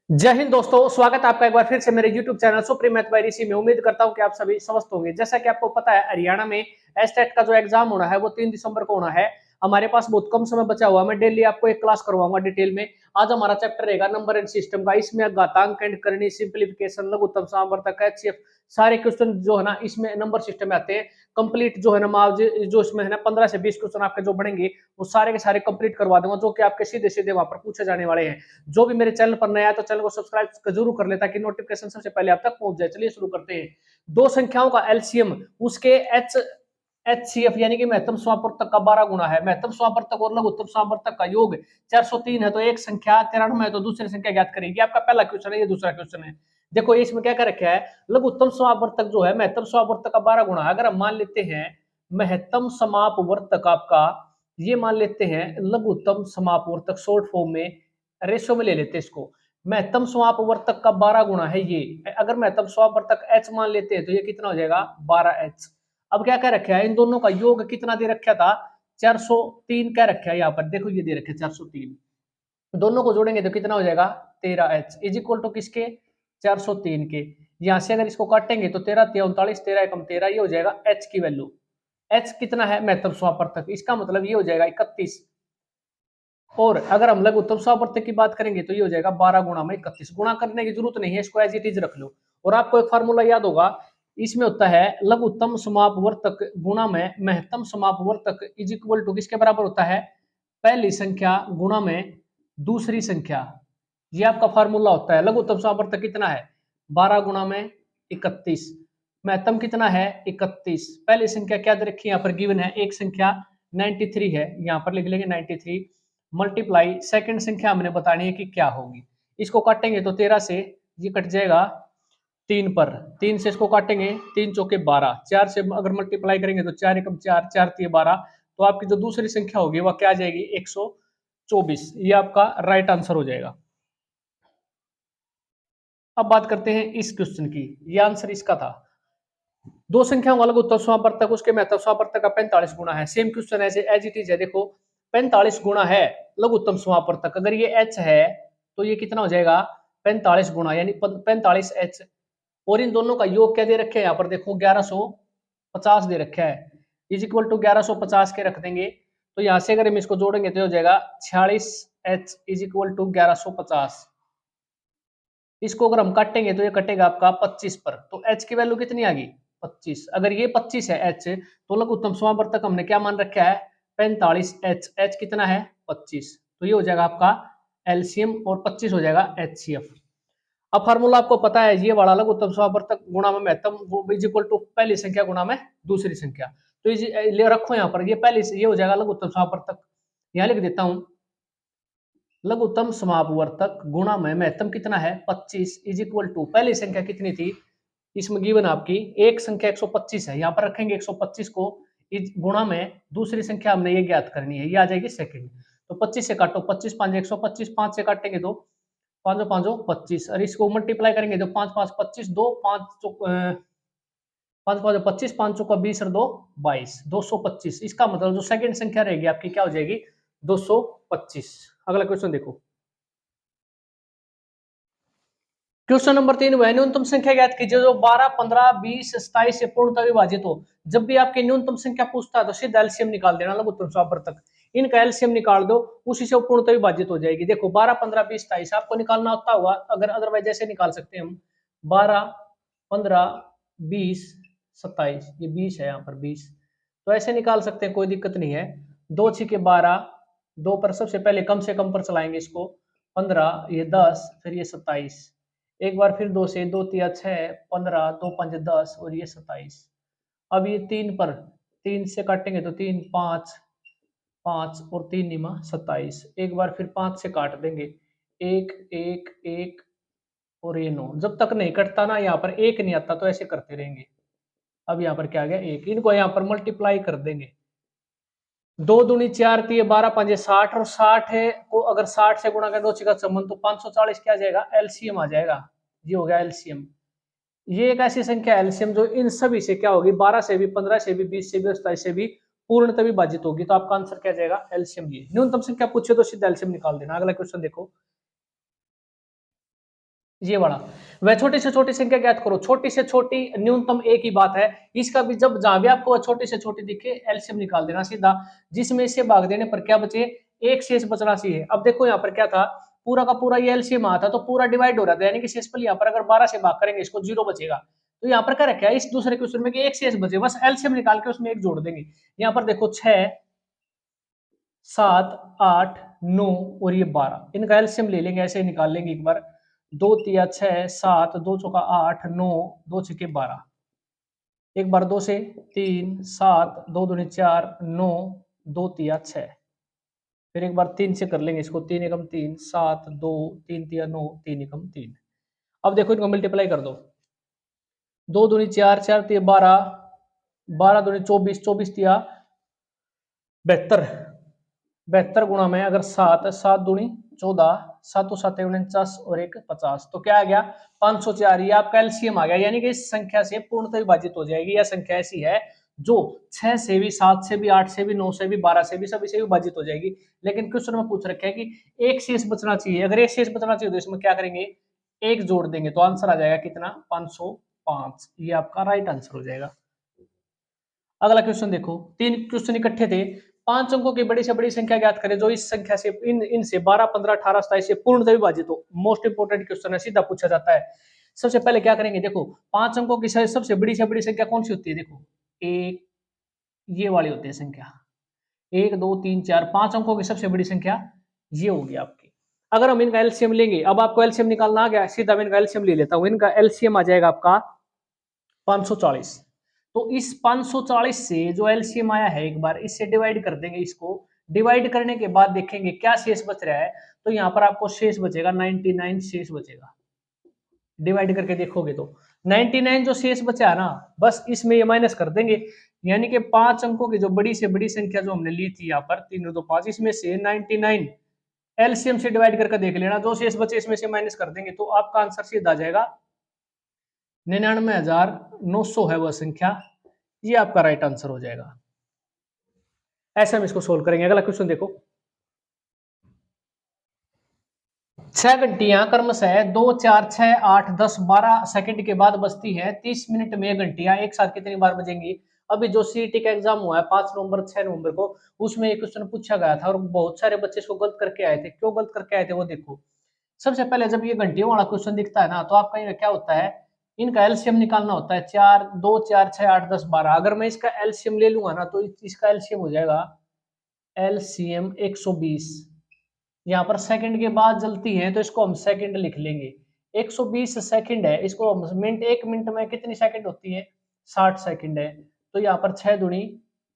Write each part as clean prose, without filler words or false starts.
जय हिंद दोस्तों, स्वागत है आपका एक बार फिर से मेरे YouTube channel supreme math by Rishi में। उम्मीद करता हूं कि आप सभी स्वस्थ होंगे। जैसा कि आपको पता है, हरियाणा में एसटेट का जो एग्जाम होना है वो 3 दिसंबर को होना है। हमारे पास बहुत कम समय बचा हुआ है। मैं डेली आपको एक क्लास करवाऊंगा डिटेल में। आज हमारा चैप्टर रहेगा नंबर एंड सिस्टम का। इसमें घातांक एंड करनी, सिंप्लीफिकेशन, लघुत्तम सामर्थक, एचसीएफ, सारे क्वेश्चन जो है ना इसमें नंबर सिस्टम में आते हैं। कंप्लीट जो है ना जो इसमें है ना 15 से 20 क्वेश्चन आपके जो बढ़ेंगे वो सारे के सारे कंप्लीट करवा दूंगा, जो कि आपके सीधे सीधे वहां पर पूछे जाने वाले हैं। जो भी मेरे चैनल पर नया है तो चैनल को सब्सक्राइब जरूर कर ले, ताकि नोटिफिकेशन सबसे पहले आप तक पहुंच जाए। चलिए शुरू करते हैं। दो संख्याओं का एलसीएम, उसके एचसीएफ यानी कि महत्तम समापवर्तक का 12 गुना है। महत्तम समापवर्तक और लघुत्तम समापवर्तक का योग 403 है, तो एक संख्या 93 है तो दूसरी संख्या ज्ञात करेगी। आपका पहला क्वेश्चन है, ये दूसरा क्वेश्चन है। देखो इसमें क्या क्या रखा है। लघुत्तम समापवर्तक जो है महत्तम समापवर्तक का 12 गुना है। अगर हम मान लेते हैं महत्तम समापवर्तक आपका, ये मान लेते हैं लघुत्तम समापवर्तक, शॉर्ट फॉर्म में रेशियो में ले लेते हैं इसको। महत्तम समापवर्तक का 12 गुना है ये। अगर महत्तम समापवर्तक h मान लेते हैं तो ये कितना हो जाएगा 12h। अब क्या क्या रखा है, इन दोनों का योग कितना दे रखा था 403 क्या रखा है यहाँ पर, देखो ये दे रखा है 403। दोनों को जोड़ेंगे तो कितना हो जाएगा 13h इज इक्वल टू किसके 403 के। यहां से अगर इसको काटेंगे तो 13 3 39, 13 एकम 13, ये हो जाएगा h की वैल्यू। h कितना है महत्तम समापवर्तक, इसका मतलब ये हो जाएगा 31। और अगर हम लघुत्तम समापवर्तक की बात करेंगे तो ये हो जाएगा 12 गुणा में 31। गुणा करने की जरूरत नहीं है, इसको एज इट इज रख लो। और आपको एक फार्मूला याद होगा, इसमें होता है लघुत्तम समापवर्तक गुणा में महत्तम समापवर्तक इज इक्वल टू किसके बराबर होता है, पहली संख्या गुणा में दूसरी संख्या। ये आपका फार्मूला होता है। लघुत्तम समापवर्तक कितना है 12 गुणा में 31, महत्तम कितना है 31। पहली संख्या क्या दे रखी है यहाँ पर गिवन है, एक संख्या 93 है, यहाँ पर लिख लेंगे 93 मल्टीप्लाई सेकंड संख्या हमने बतानी है कि क्या होगी। इसको काटेंगे तो 13 से ये कट जाएगा 3 पर, 3 से इसको काटेंगे 3 चौके 12, 4 से अगर मल्टीप्लाई करेंगे तो 4 एकम 4, 4 3 12, तो आपकी जो दूसरी संख्या होगी वह क्या आ जाएगी 124। ये आपका राइट आंसर हो जाएगा। अब बात करते हैं इस क्वेश्चन की, ये आंसर इसका था। दो संख्याओं का अलग उत्तर समापवर्तक, उसके महत्तम समापवर्तक का 45 गुना है। सेम क्वेश्चन ऐसे एज इट इज है। देखो 45 गुना है लघुत्तम समापवर्तक, अगर ये h है तो ये कितना हो जाएगा 45 गुना यानी 45h। और इन दोनों का योग क्या दे रखे हैं यहाँ पर, देखो 1150 दे रखा है, इज इक्वल टू 1150 के रख देंगे। तो यहाँ से अगर हम इसको जोड़ेंगे तो हो जाएगा 46h इज इक्वल टू 1150। इसको अगर हम काटेंगे तो ये कटेगा आपका 25 पर, तो h की वैल्यू कितनी आ गई 25। अगर ये 25 है h, तो लघुत्तम समापवर्तक हमने क्या मान रखा है 45h, h कितना है 25, तो ये हो जाएगा आपका एलसीएम और 25 हो जाएगा एचसीएफ। अब फार्मूला आपको पता है, ये वाला लघुत्तम समापवर्तक गुणा में महत्तम इज इक्वल टू पहली संख्या गुणा में दूसरी संख्या। तो ये रखो यहाँ पर, ये पहले से ये हो जाएगा लघुत्तम समापवर्तक, यहाँ लिख देता हूँ लघुत्तम समापवर्तक गुणा में महत्तम कितना है 25 इज इक्वल टू पहली संख्या कितनी थी इसमें गिवन आपकी, एक संख्या 125 है, यहाँ पर रखेंगे 125 को, इस गुणा में दूसरी संख्या हमने ये ज्ञात करनी है, ये आ जाएगी सेकंड। तो 25 से काटो, 25 5 125, 5 से काटेंगे तो 5 5 25, और इसको मल्टीप्लाई करेंगे तो 5 5 25, 2 5 5 5 25, 5 का 20 और 2 22, 225। इसका मतलब जो सेकंड संख्या रहेगी आपकी क्या हो जाएगी 225। अगला क्वेश्चन देखो। क्वेश्चन नंबर 3, वह न्यूनतम संख्या ज्ञात कीजिए जो 12 15 20 27 से पूर्णतः विभाजित हो। जब भी आपकी न्यूनतम संख्या पूछता है तो सीधा एलसीएम निकाल देना लघुत्तम समापवर्तक, इनका एलसीएम निकाल दो, उसी से पूर्णतः विभाजित हो जाएगी। देखो 12 15 20 27 आपको निकालना होता हुआ, अगर अदरवाइज ऐसे निकाल सकते हैं हम 12 15 20 27, ये 20 है यहाँ पर 20, तो ऐसे निकाल सकते हैं, कोई दिक्कत नहीं है। 2 6 12, 2 पर सबसे पहले कम से कम पर चलाएंगे इसको, 15 ये 10 फिर ये 27, एक बार फिर 2 से, 2 तिया 6 15, 2 5 10 और ये 27। अब ये 3 पर, 3 से काटेंगे तो 3 5 5 और 3 निमा 27, एक बार फिर 5 से काट देंगे, 1 1 1 और ये 9। जब तक नहीं कटता ना यहाँ पर 1 नहीं आता तो ऐसे करते रहेंगे। अब यहाँ पर क्या आ गया 1, इनको यहाँ पर मल्टीप्लाई कर देंगे, 2 दूनी 4 तिये 12 5 60, और 60 है को अगर 60 से गुणा करें दो का संबंध तो 540 क्या आ जाएगा एलसीएम आ जाएगा। ये हो गया एलसीएम। ये एक ऐसी संख्या एलसीएम जो इन सभी से क्या होगी 12 से भी 15 से भी 20 से भी 27 से भी पूर्णतः विभाजित होगी। तो आपका आंसर क्या जाएगा एलसीएम। ये न्यूनतम संख्या पूछे तो सीधा एलसीएम निकाल देना। अगला क्वेश्चन देखो। ये वाला, वह छोटी से छोटी संख्या ज्ञात करो। छोटी से छोटी न्यूनतम एक ही बात है, इसका भी जब जहां भी आपको छोटी से छोटी दिखे एलसीएम निकाल देना सीधा, जिसमें इसे भाग देने पर क्या बचे, एक शेष बचना चाहिए। अब देखो यहाँ पर क्या था, पूरा का पूरा ये एलसीएम आता तो पूरा डिवाइड हो रहा था, यानी कि शेषफल यहाँ पर अगर 12 से भाग करेंगे इसको 0 बचेगा। तो यहाँ पर क्या रखा है इस दूसरे क्वेश्चन में कि एक शेष बचे, बस एलसीएम निकाल के उसमें एक जोड़ देंगे। यहाँ पर देखो 6 7 8 9 और ये 12, इनका एलसीएम ले लेंगे, ऐसे निकाल लेंगे एक बार। 2 तिया 6 7 2 चौका 8 9 2 छके 12, एक बार 2 से 3 7 2 दूनी 4 9 2 तिया 6, फिर एक बार 3 से कर लेंगे इसको, 3 एकम 3 7 2 3 तिया 9 3 एकम 3। अब देखो इनको मल्टीप्लाई कर दो, 2 दूनी 4 4 तिया 12 12 दूनी 24 24 तिया 72, 72 गुणा में अगर 7 7 दूनी 14 7 7 49 और एक 50, तो क्या आ गया 504। ये आपका एलसीएम आ गया, यानी कि इस संख्या से पूर्णतः विभाजित हो जाएगी। यह संख्या ऐसी है जो 6 से भी 7 से भी 8 से भी 9 से भी 12 से भी सभी से विभाजित हो जाएगी। लेकिन क्वेश्चन में पूछ रखा है कि एक शेष बचना चाहिए, अगर एक शेष बचना चाहिए तो इसमें क्या करेंगे, एक जोड़ देंगे तो आंसर आ जाएगा कितना 505। ये आपका राइट आंसर हो जाएगा। अगला क्वेश्चन देखो, तीन क्वेश्चन इकट्ठे थे। 5 अंकों की बड़ी से बड़ी संख्या ज्ञात करें जो इस संख्या से इनसे 12 15 18 27 से पूर्णतः विभाजित हो। मोस्ट इंपोर्टेंट क्वेश्चन है, सीधा पूछा जाता है। सबसे पहले क्या करेंगे, देखो 5 अंकों की सबसे बड़ी से बड़ी संख्या कौन सी होती है, देखो एक ये वाली होती है संख्या, 1 2 3 4 5 अंकों की सबसे बड़ी संख्या ये होगी आपकी। अगर हम इनका एलसीएम लेंगे, अब आपको एलसीएम निकालना आ गया, सीधा मैं इनका एलसीएम ले लेता हूं। इनका एलसीएम आ जाएगा आपका 540। तो इस 540 से जो एलसीएम आया है एक बार इससे डिवाइड कर देंगे, इसको डिवाइड करने के बाद देखेंगे क्या शेष बच रहा है, तो यहाँ पर आपको शेष बचेगा 99 शेष बचेगा। डिवाइड करके देखोगे तो 99 जो शेष बचा है ना, बस इसमें ये माइनस कर देंगे, यानी कि 5 अंकों की जो बड़ी से बड़ी संख्या जो हमने ली थी यहाँ पर 3 2 5, इसमें से 99 एलसीएम से डिवाइड करके देख लेना, जो शेष बचे इसमें से माइनस कर देंगे तो आपका आंसर सीधा आ जाएगा 99,900 है वह संख्या। ये आपका राइट आंसर हो जाएगा। ऐसे हम इसको सोल्व करेंगे। अगला क्वेश्चन देखो, 6 घंटियां क्रमशः 2 4 6 8 10 12 सेकंड के बाद बजती है, 30 मिनट में घंटियां एक साथ कितनी बार बजेंगी। अभी जो सीईटी का एग्जाम हुआ है 5 नवंबर 6 नवंबर को, उसमें एक क्वेश्चन पूछा गया था और बहुत सारे बच्चे इसको गलत करके आए थे। क्यों गलत करके आए थे वो देखो। सबसे पहले जब ये घंटियों वाला क्वेश्चन दिखता है ना, तो आपका ये क्या होता है, इनका एलसीएम निकालना होता है। 4 2 4 6 8 10 12, अगर मैं इसका एलसीएम ले लूंगा ना तो इसका एलसीएम हो जाएगा एलसीएम 120। यहाँ पर सेकंड के बाद जलती है तो इसको हम सेकंड लिख लेंगे। 120 सेकंड है, इसको हम मिनट, 1 मिनट में कितनी सेकंड होती है 60 सेकंड है, तो यहाँ पर 6 दूनी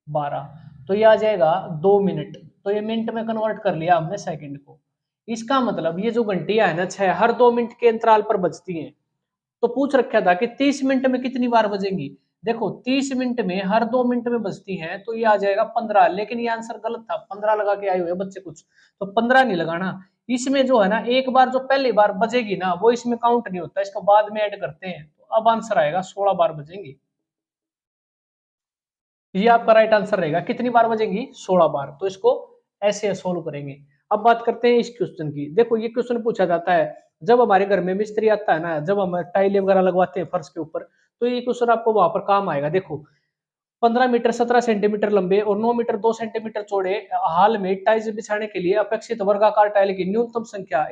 12, तो ये आ जाएगा 2 मिनट। तो ये मिनट में कन्वर्ट कर लिया हमने सेकंड को। इसका मतलब ये जो घंटियां है ना 6 हर 2 मिनट के अंतराल पर बजती हैं। तो पूछ रखा था कि 30 मिनट में कितनी बार बजेंगी। देखो 30 मिनट में हर 2 मिनट में बजती हैं, तो ये आ जाएगा 15, लेकिन ये आंसर गलत था, 15 लगा के आए हुए बच्चे कुछ, तो 15 नहीं लगाना। इसमें जो है ना एक बार जो पहली बार बजेगी ना वो इसमें काउंट नहीं होता, इसको बाद में ऐड करते हैं। तो अब आंसर आएगा 16 बार बजेंगी। ये आपका राइट आंसर रहेगा, कितनी बार बजेंगी 16 बार। तो इसको ऐसे सोल्व करेंगे। अब बात करते हैं इस क्वेश्चन की। देखो ये क्वेश्चन पूछा जाता है जब हमारे घर में मिस्त्री आता है ना, जब हम टाइल वगैरह लगवाते हैं फर्श के ऊपर, तो ये क्वेश्चन आपको वहां पर काम आएगा। देखो 15 मीटर 17 सेंटीमीटर लंबे और 9 मीटर 2 सेंटीमीटर चौड़े हाल में टाइल्स बिछाने के लिए अपेक्षित वर्गाकार टाइल की न्यूनतम संख्या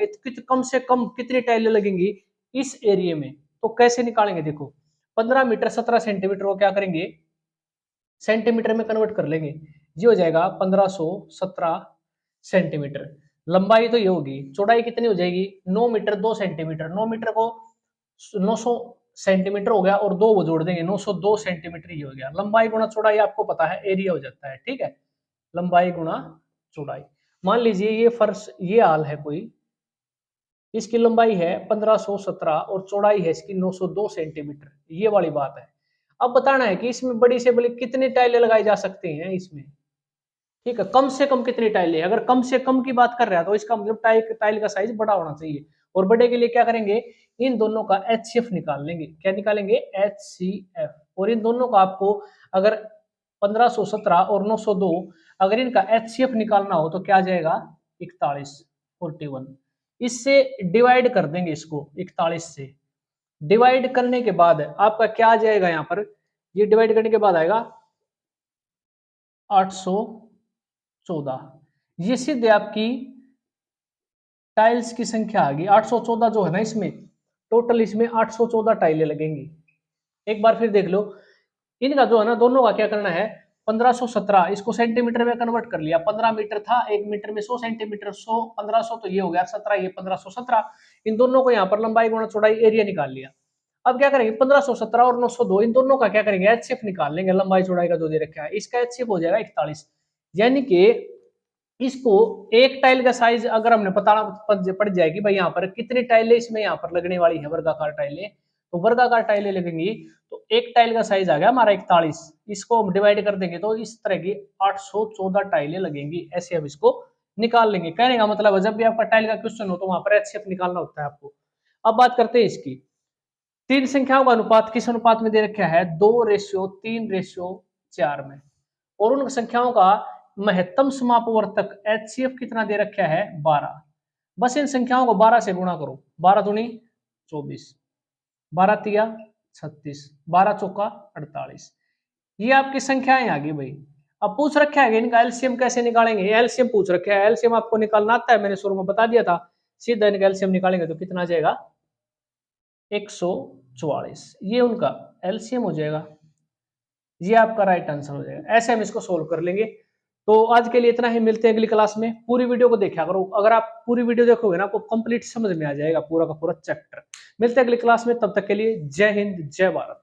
कम से कम कितनी टाइलें लगेंगी इस एरिया में। तो कैसे निकालेंगे, देखो 15 मीटर 17 सेंटीमीटर को क्या करेंगे सेंटीमीटर में कन्वर्ट कर लेंगे, ये हो जाएगा 1517 सेंटीमीटर। लंबाई तो ये होगी, चौड़ाई कितनी हो जाएगी 9 मीटर 2 सेंटीमीटर, 9 मीटर को 900 सेंटीमीटर हो गया और 2 वो जोड़ देंगे 902 सेंटीमीटर ये हो गया। लंबाई गुणा चौड़ाई आपको पता है एरिया हो जाता है, ठीक है, लंबाई गुणा चौड़ाई। मान लीजिए ये फर्श ये हाल है कोई, इसकी लंबाई है 1517 और चौड़ाई है इसकी 902 सेंटीमीटर, ये वाली बात है। अब बताना है कि इसमें बड़ी से बड़ी कितनी टाइलें लगाई जा सकती हैं इसमें, ठीक है, कम से कम कितनी टाइलें। अगर कम से कम की बात कर रहा है तो इसका मतलब टाइल टाइल का साइज बड़ा होना चाहिए, और बड़े के लिए क्या करेंगे इन दोनों का एचसीएफ निकाल लेंगे। क्या निकालेंगे एचसीएफ, और इन दोनों का आपको अगर 1517 और 902 अगर इनका एचसीएफ निकालना हो तो क्या आ जाएगा 41 41। इससे डिवाइड कर देंगे इसको 41 से। डिवाइड करने के बाद आपका क्या आ जाएगा यहाँ पर, ये डिवाइड करने के बाद आएगा 814। ये सीधे आपकी टाइल्स की संख्या आ गई 814 जो है ना, इसमें टोटल इसमें 814 टाइलें लगेंगी। एक बार फिर देख लो, इनका जो है ना दोनों का क्या करना है, 1517 इसको सेंटीमीटर में कन्वर्ट कर लिया, 15 मीटर था, 1 मीटर में 100 सेंटीमीटर, 100 1500 तो ये हो गया 17, ये 1517। इन दोनों को यहाँ पर लंबाई गुणा चौड़ाई एरिया निकाल लिया। अब क्या करेंगे, 1517 और 902 इन दोनों का क्या करेंगे, एचसीएफ निकाल लेंगे, लंबाई चौड़ाई का जो दे रखा है, इसका एचसीएफ हो जाएगा 41। यानी कि इसको एक टाइल का साइज अगर हमने पता पड़ जाए कि भाई यहाँ पर कितनी टाइलें इसमें यहाँ पर लगने वाली है, वर्गाकार टाइलें, तो वर्गाकार टाइलें लगेंगी, तो एक टाइल का साइज आ गया हमारा 41। इसको हम डिवाइड कर देंगे तो इस तरह की 814 टाइलें लगेंगी। ऐसे हम इसको निकाल लेंगे। कहने का मतलब है जब भी आपका टाइल का क्वेश्चन हो तो वहां पर एचसीएफ निकालना होता है आपको। अब बात करते हैं इसकी, तीन संख्याओं का अनुपात किस अनुपात में दे रखा है, 2:3:4 में, और उन संख्याओं का महत्तम समापवर्तक एचसीएफ कितना दे रखा है, 12। बस इन संख्याओं को 12 से गुणा करो, 12 दूनी 24, 12 तिया 36, 12 चौका 48। ये आपकी संख्याएं आ गई भाई। अब पूछ रखा है इनका एलसीएम कैसे निकालेंगे, एलसीएम पूछ रखा है, एलसीएम आपको निकालना आता है, मैंने शुरू में बता दिया था। सीधा इनका एलसीएम निकालेंगे तो कितना आ जाएगा, 144। ये उनका एलसीएम हो जाएगा, ये आपका राइट आंसर हो जाएगा। ऐसे हम इसको सोल्व कर लेंगे। तो आज के लिए इतना ही, मिलते हैं अगली क्लास में। पूरी वीडियो को देखा करो, अगर आप पूरी वीडियो देखोगे ना आपको कंप्लीट समझ में आ जाएगा पूरा का पूरा चैप्टर। मिलते हैं अगली क्लास में, तब तक के लिए जय हिंद जय भारत।